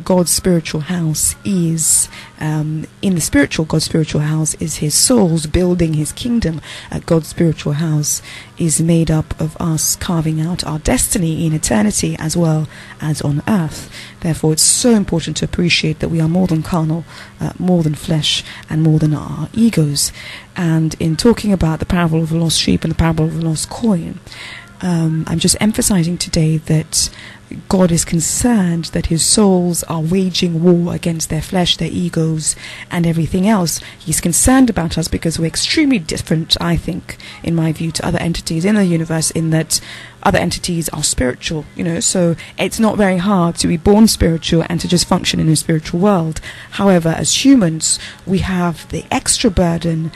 God's spiritual house is, in the spiritual, God's spiritual house is his soul's building his kingdom. God's spiritual house is made up of us carving out our destiny in eternity as well as on earth. Therefore, it's so important to appreciate that we are more than carnal, more than flesh, and more than our egos. And in talking about the parable of the lost sheep and the parable of the lost coin, I'm just emphasizing today that God is concerned that his souls are waging war against their flesh, their egos, and everything else. He's concerned about us because we're extremely different, I think, in my view, to other entities in the universe, in that other entities are spiritual, so it's not very hard to be born spiritual and to just function in a spiritual world. However, as humans, we have the extra burden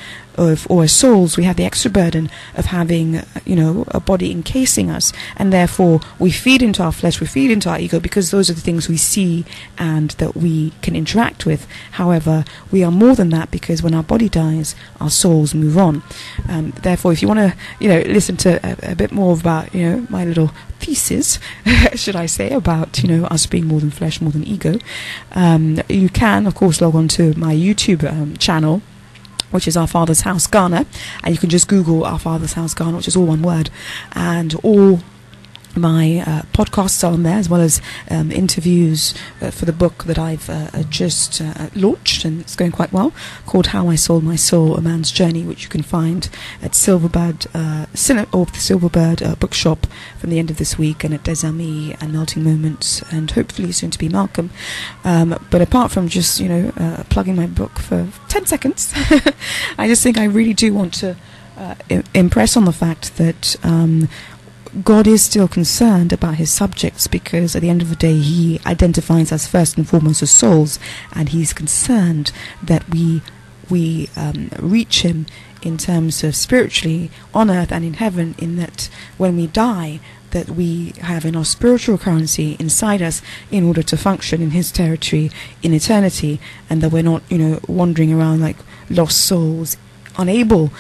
or as souls, we have the extra burden of having, a body encasing us, and therefore we feed into our flesh, we feed into our ego, because those are the things we see and that we can interact with. However, we are more than that, because when our body dies, our souls move on. Therefore, if you want to, listen to a bit more about, my little thesis, should I say, about, us being more than flesh, more than ego, you can, of course, log on to my YouTube channel, which is Our Father's House Ghana, and you can just Google Our Father's House Ghana, which is all one word, and all my podcasts are on there, as well as interviews for the book that I've just launched, and it's going quite well, called How I Sold My Soul, A Man's Journey, which you can find at Silverbird bookshop from the end of this week, and at Desami and Melting Moments, and hopefully soon to be Malcolm. But apart from just plugging my book for 10 seconds, I just think I really do want to impress on the fact that God is still concerned about his subjects, because at the end of the day he identifies us first and foremost as souls, and he's concerned that we reach him in terms of spiritually on earth and in heaven, in that when we die, that we have enough spiritual currency inside us in order to function in his territory in eternity, and that we're not wandering around like lost souls, unable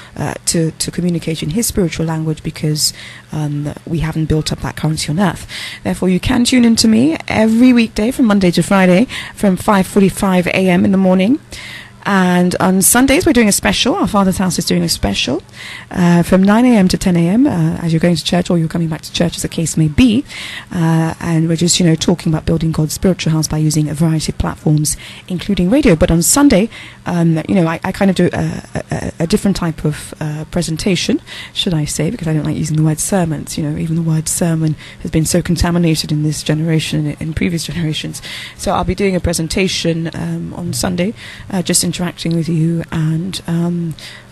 to communicate in his spiritual language, because we haven't built up that currency on earth. Therefore, you can tune in to me every weekday from Monday to Friday from 5:45 a.m. in the morning. And on Sundays we're doing a special. Our Father's House is doing a special from 9 a.m. to 10 a.m. As you're going to church, or you're coming back to church, as the case may be. And we're just talking about building God's spiritual house by using a variety of platforms, including radio. But on Sunday, I kind of do a different type of presentation, should I say, because I don't like using the word sermons. Even the word sermon has been so contaminated in this generation and in previous generations. So I'll be doing a presentation on Sunday, just interacting with you, and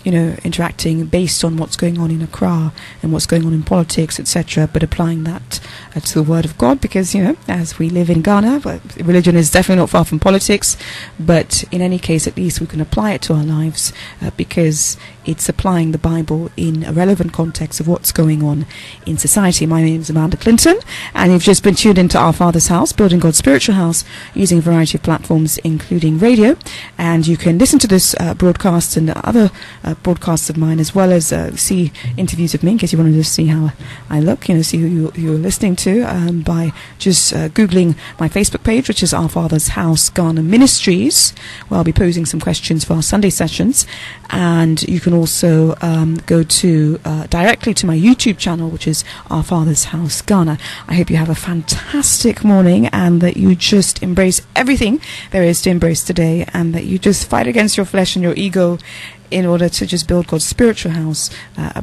interacting based on what's going on in Accra and what's going on in politics, etc., but applying that to the Word of God, because as we live in Ghana, religion is definitely not far from politics, but in any case, at least we can apply it to our lives, because it's applying the Bible in a relevant context of what's going on in society. My name is Amanda Clinton, and you've just been tuned into Our Father's House, building God's spiritual house, using a variety of platforms, including radio. And you can listen to this broadcast and other broadcasts of mine, as well as see interviews of me, in case you wanted to see how I look, see who you're listening to, by just Googling my Facebook page, which is Our Father's House Ghana Ministries, where I'll be posing some questions for our Sunday sessions. And you can also go to directly to my YouTube channel, which is Our Father's House Ghana. I hope you have a fantastic morning, and that you just embrace everything there is to embrace today, and that you just fight against your flesh and your ego in order to just build God's spiritual house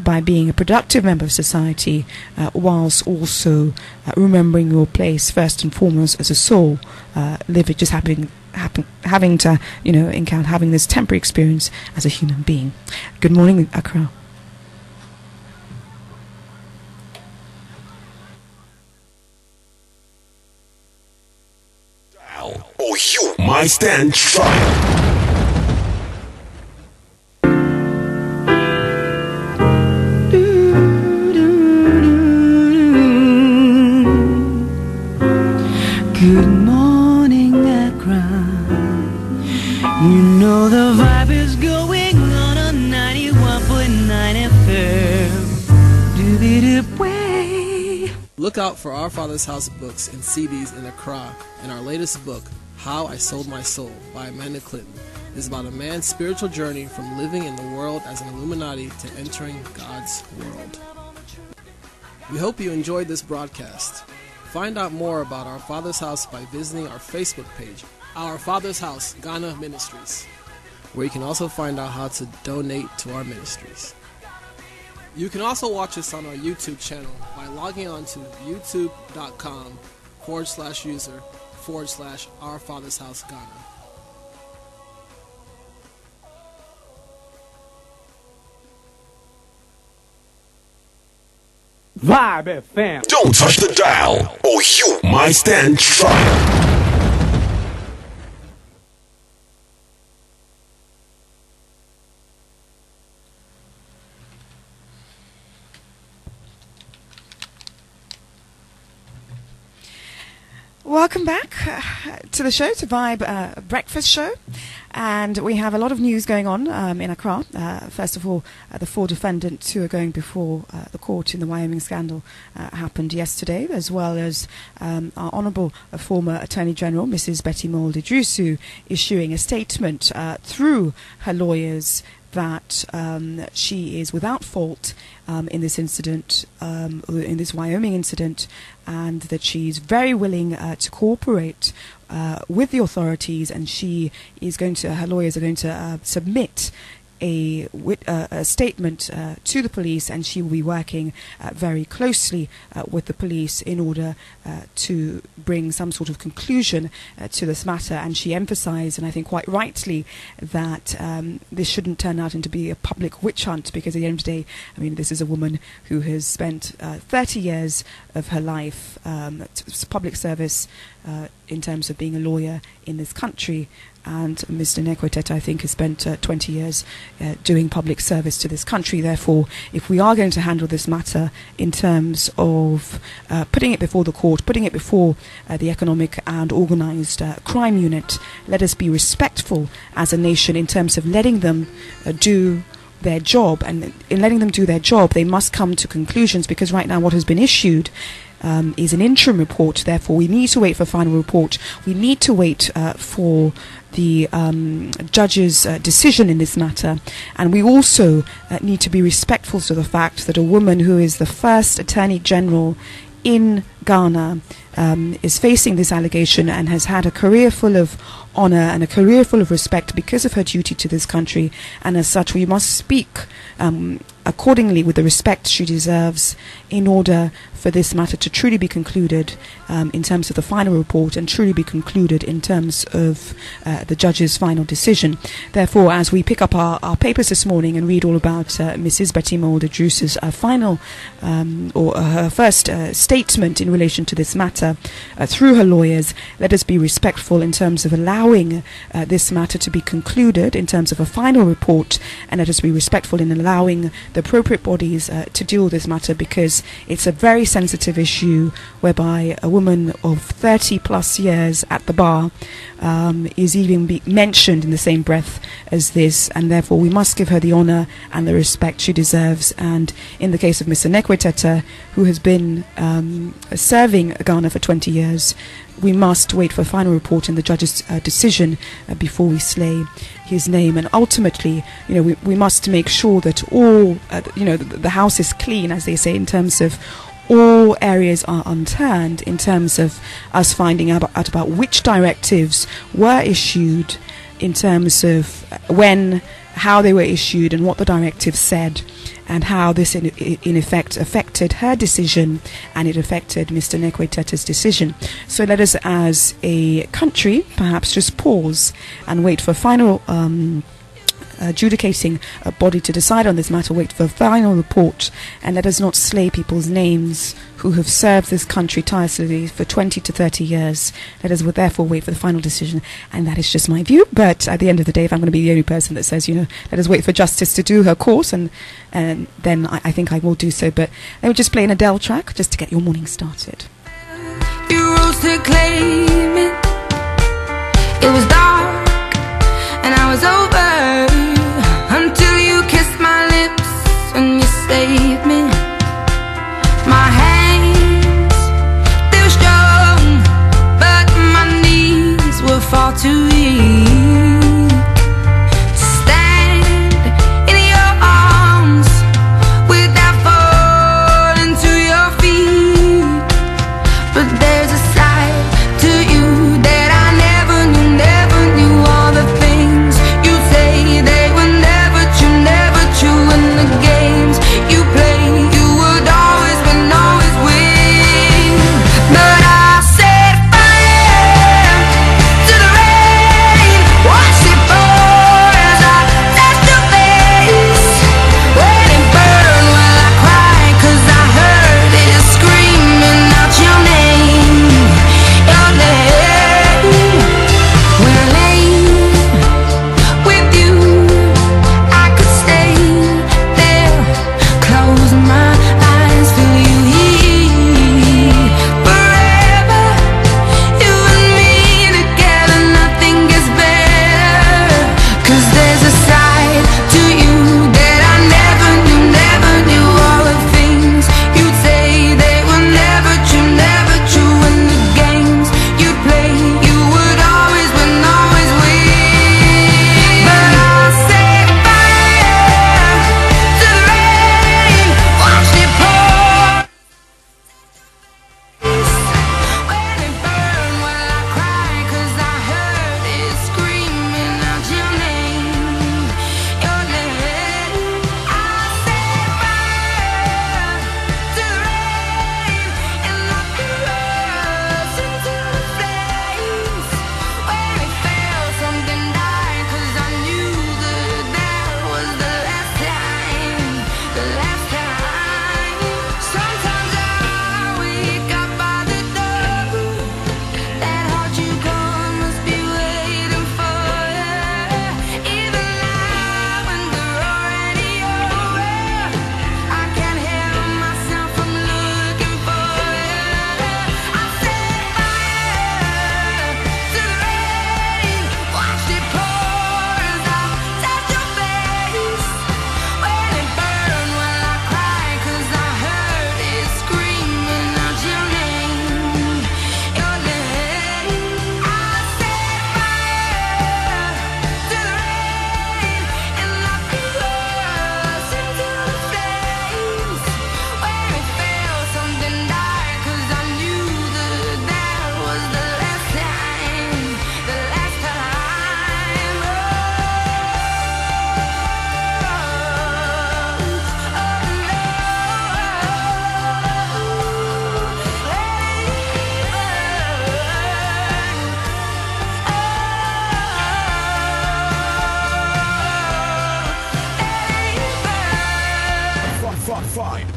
by being a productive member of society, whilst also remembering your place first and foremost as a soul, just having to encounter, having this temporary experience as a human being. Good morning, Accra. Or you might stand trial. Good morning, Accra. The vibe is going on 91.9 FM. Do-be-do-way. Look out for Our Father's House books and CDs in Accra and our latest book, How I Sold My Soul by Amanda Clinton. It is about a man's spiritual journey from living in the world as an Illuminati to entering God's world. We hope you enjoyed this broadcast. Find out more about Our Father's House by visiting our Facebook page, Our Father's House Ghana Ministries, where you can also find out how to donate to our ministries. You can also watch us on our YouTube channel by logging on to youtube.com/user/Our Father's House Ghana. Vibe FM. Don't touch the dial, or you might stand trial. Welcome back to the show, to Vibe Breakfast Show. And we have a lot of news going on in Accra. First of all, the 4 defendants who are going before the court in the Wyoming scandal happened yesterday, as well as our Honourable former Attorney General, Mrs. Betty Mould-Iddrisu, issuing a statement through her lawyers that she is without fault in this incident, in this Wyoming incident, and that she's very willing to cooperate with the authorities, and her lawyers are going to submit a statement to the police, and she will be working very closely with the police in order to bring some sort of conclusion to this matter. And she emphasized, and I think quite rightly, that this shouldn't turn out into be a public witch hunt, because at the end of the day, I mean, this is a woman who has spent 30 years of her life public service in terms of being a lawyer in this country. And Mr. Nekwe Tete, I think, has spent 20 years doing public service to this country. Therefore, if we are going to handle this matter in terms of putting it before the court, putting it before the Economic and Organised Crime Unit, let us be respectful as a nation in terms of letting them do their job. And in letting them do their job, they must come to conclusions, because right now what has been issued is an interim report. Therefore, we need to wait for a final report. We need to wait for the judge's decision in this matter, and we also need to be respectful to the fact that a woman who is the first Attorney General in Ghana is facing this allegation and has had a career full of honour and a career full of respect because of her duty to this country, and as such we must speak accordingly with the respect she deserves in order for this matter to truly be concluded in terms of the final report, and truly be concluded in terms of the judge's final decision. Therefore, as we pick up our papers this morning and read all about Mrs. Betty Mould-Iddrisu's final or her first statement in relation to this matter through her lawyers, let us be respectful in terms of allowing this matter to be concluded in terms of a final report, and let us be respectful in allowing the appropriate bodies to deal with this matter, because it's a very sensitive issue whereby a woman of 30 plus years at the bar is even mentioned in the same breath as this, and therefore we must give her the honour and the respect she deserves. And in the case of Mr. Nekwe Tete, who has been serving Ghana for 20 years, we must wait for a final report in the judge's decision before we slay his name. And ultimately, we must make sure that all, the house is clean, as they say, in terms of all areas are unturned, in terms of us finding out about which directives were issued, in terms of how they were issued, and what the directive said, and how this in effect affected her decision, and it affected Mr. Nekwe Tete's decision. So let us, as a country, perhaps just pause and wait for final adjudicating a body to decide on this matter, wait for a final report, and let us not slay people's names who have served this country tirelessly for 20 to 30 years. Let us therefore wait for the final decision, and that is just my view. But at the end of the day, if I'm going to be the only person that says, let us wait for justice to do her course, and then I think I will do so. But let me just play an Adele track just to get your morning started. You rose to claim it. It was dark and I was over until you kissed my lips and you saved me. My hands far too weak to stand in your arms without falling to your feet. But there's a side to you that I never knew. All the things you say, they were never true. And the games you play, you would always win, always win. But I set fire to the rain, watch it pour as I touch your face. Let it burn while I cry, 'cause I heard it screaming out your name, your name. When I lay with you, I could stay there, close my eyes, feel you here forever. You and me together, nothing gets better. 'Cause there's a side to you that I never knew. All the things you'd say, they were never true. And the games you play, you would always win, always win. But I'll set fire to the rain, watch it pour. When it burn while I cry, 'cause I heard it screaming out your name, your name. I'll set fire to the rain and knock the rust into the flames. When it felt something died, 'cause I knew that was the last time, the last time. Sometimes I wake up by the door, that heart you gone must be waiting for you. Even now when we're already over, I can't help myself from looking for you. I set fire to the rain, watch it pour as I touch your face. When it burn while I cry, 'cause I heard it screaming out your name, your name. I set fire to the rain and knock the rust into the flames. When it felt something died, 'cause I knew that was the last time, the last time.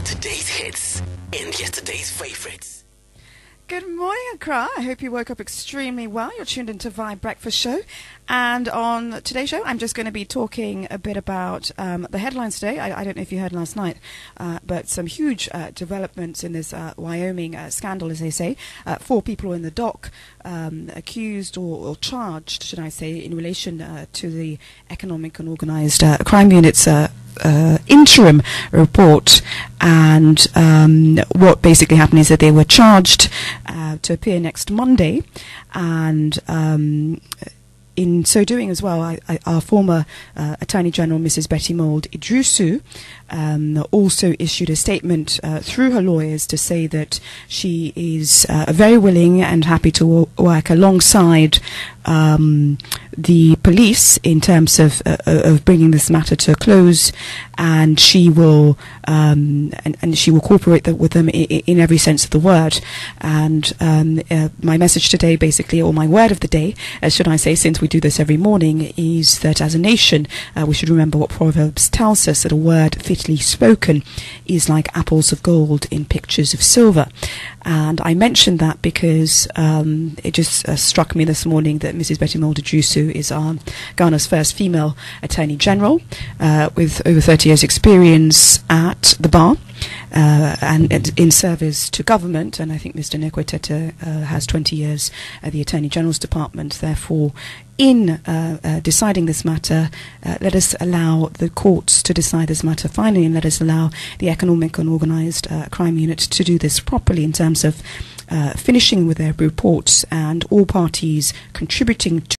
Today's hits and yesterday's favorites. Good morning, Accra. I hope you woke up extremely well. You're tuned into Vibe Breakfast Show. And on today's show, I'm just going to be talking a bit about the headlines today. I don't know if you heard last night, but some huge developments in this Wyoming scandal, as they say. 4 people in the dock accused or charged, should I say, in relation to the Economic and Organized Crime Unit's interim report. And what basically happened is that they were charged to appear next Monday, and in so doing as well, our former Attorney General, Mrs. Betty Mould Idrisu, also issued a statement through her lawyers to say that she is very willing and happy to work alongside the police in terms of bringing this matter to a close, and she will cooperate with them in every sense of the word. And my message today, basically, or my word of the day, should I say, since we do this every morning, is that as a nation we should remember what Proverbs tells us, that a word fitly spoken is like apples of gold in pictures of silver. And I mentioned that because it just struck me this morning that Mrs. Betty Mould Idrisu is Ghana's first female Attorney General with over 30 years experience at the bar and in service to government. And I think Mr. Nekwe Tete has 20 years at the Attorney General's Department. Therefore, in deciding this matter, let us allow the courts to decide this matter finally, and let us allow the Economic and Organized Crime Unit to do this properly in terms of finishing with their reports and all parties contributing to